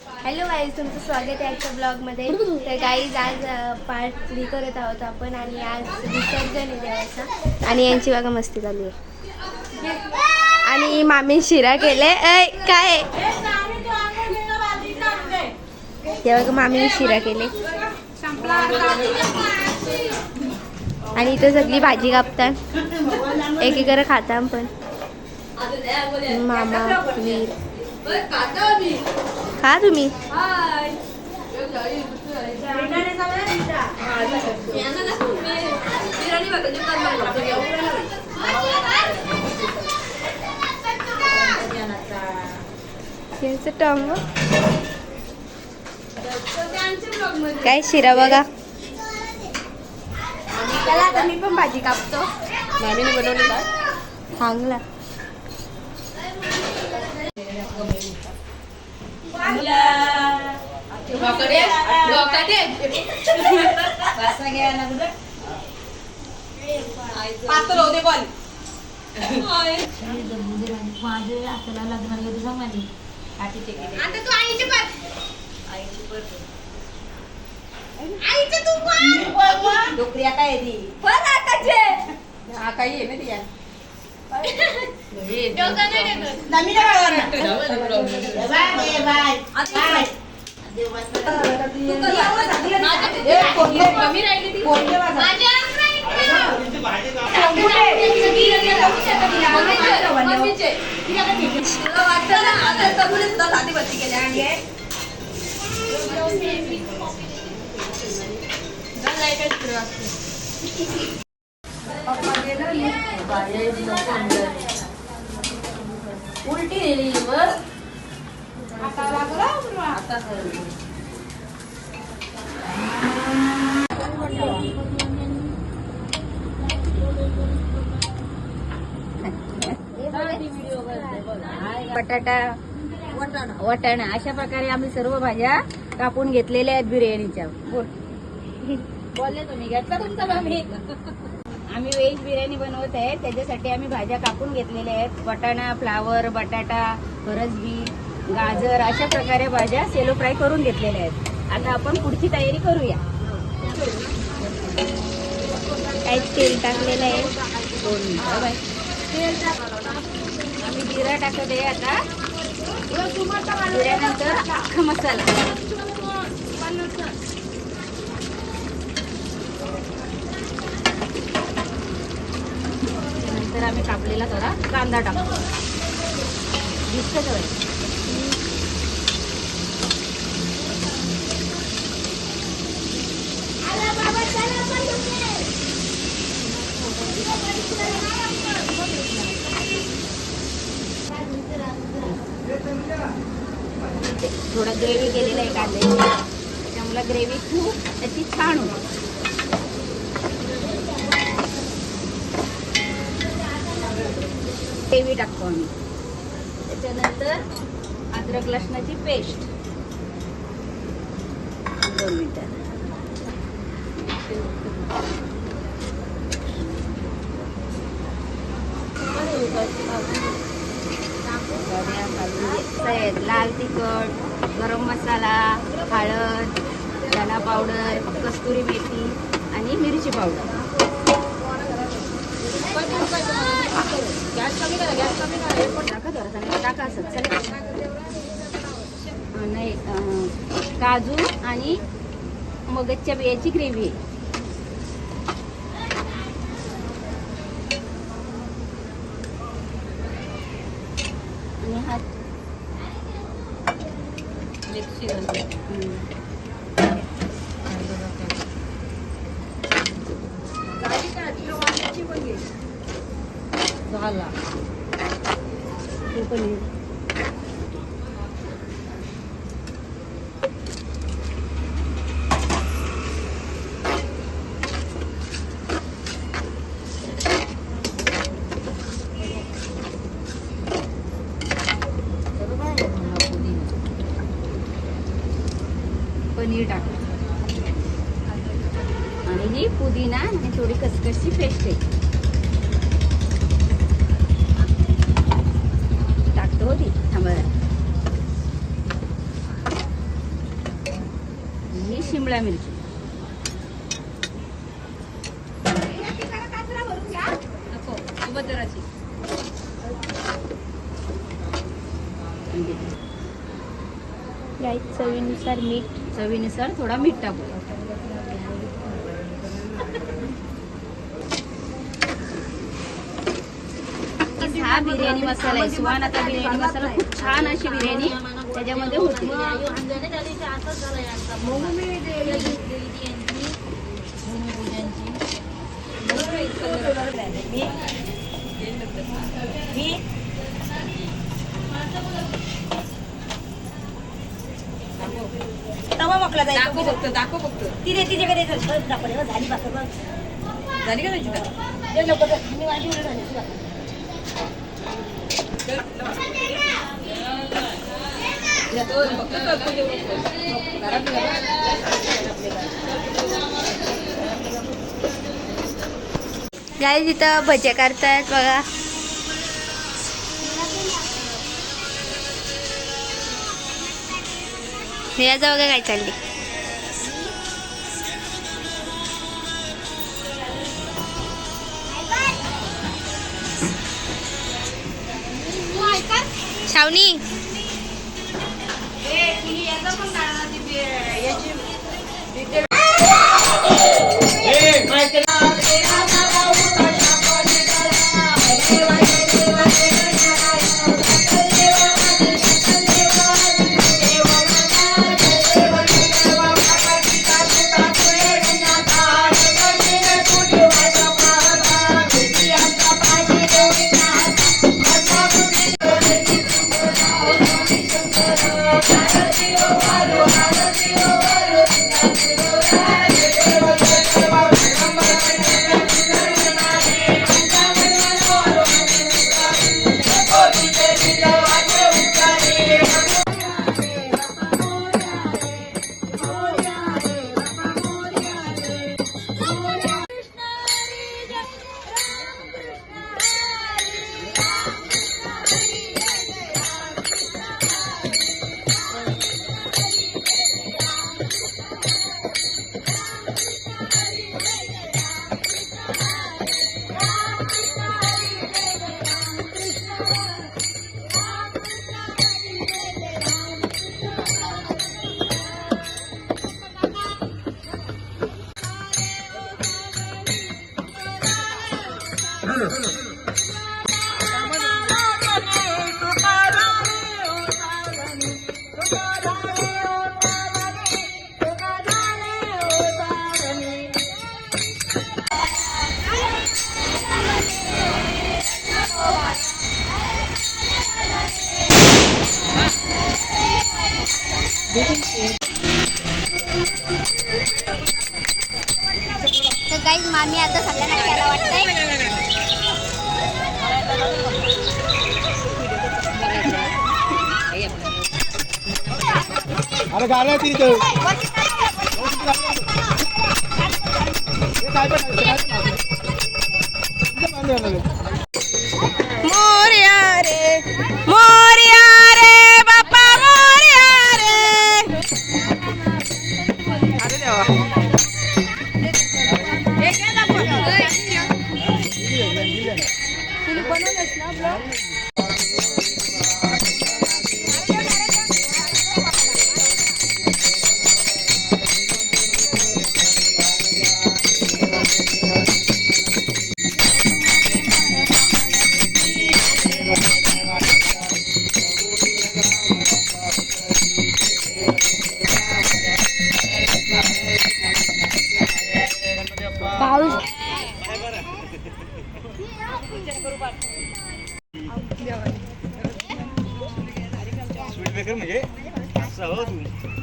Hello guys, तुमचं स्वागत आहे आजच्या ब्लॉगमध्ये. तर गाईज आज पार्ट 3 करत आहोत आपण आणि आज विसर्जन आहे देवाचा आणि यांची बघा मस्ती चालू आहे. आणि मामी शिरा केले काय हे बघा, मामी शिरा केले आणि इथं सगळी भाजी कापतात, एकीकडे खाता पण मामा वीर खा तुम्ही. काय शिरा बघा. चला आता मी पण भाजी कापतो. मामीने बनवली का चांगला. उलटी नेली बटाटा वटाणा अशा प्रकारे आम्ही सर्व भाज्या कापून घेतलेल्या आहेत बिर्याणीच्या. बोलले तुम्ही घेतला तुमचा मामी. आम्ही व्हेज बिर्याणी बनवत आहे, त्याच्यासाठी आम्ही भाज्या कापून घेतलेल्या आहेत. वटाणा, फ्लावर, बटाटा, फरसबी, गाजर अशा प्रकारे भाज्या सेलो फ्राय करून घेतलेल्या आहेत. आता आपण पुढची तयारी करूया. काही तेल टाकलेलं आहे. 2 मिनिटं बाय. आम्ही जिरा टाकत आहे आता. जिऱ्यानंतर अख्खा मसाला, नंतर आम्ही कापलेला थोडा कांदा टाकतो. दिसतं का? थोडा ग्रेव्ही केलेला आहे कांद्याची, त्याच्यामुळे ग्रेव्ही खूप त्याची छान होती. ग्रेव्ही टाकतो आम्ही. त्याच्यानंतर अद्रक लसणाची पेस्ट 2 मिनिटं. लाल तिखट, गरम मसाला, हळद, धना पावडर, कस्तुरी मेथी आणि मिरची पावडर. टाका असं नाही. काजू आणि मगजच्या बियाची ग्रेव्ही आहे. आणि हा झाला पनीर. पनीर टाकलं आणि ही पुदिना आणि थोडी खसखसची पेस्ट आहे टाकतो. होती थांबा शिमला मिरची. नको सोबत जराची. चवीनुसार मीठ. चवीनुसार थोडा मीठ टाकू. हा बिर्याणी मसाला आहे. सुहानाचा बिर्याणी मसाला खूप छान अशी बिर्याणी त्याच्यामध्ये होती. तवा मोकला दाखव फक्त तिने तिच्याकडे दाखवले झाली बाकी झाली का त्याची? गाईज इथं भजे करतायत बघा. याचा बघा काय चालली. शावनी तर गाईज मामी आता सगळ्यांना खायला वाटतंय. अरे गाड्या तिथं मोरया रे बाप्पा मोरया रे. अरे देवा म्हणजे असं हो तू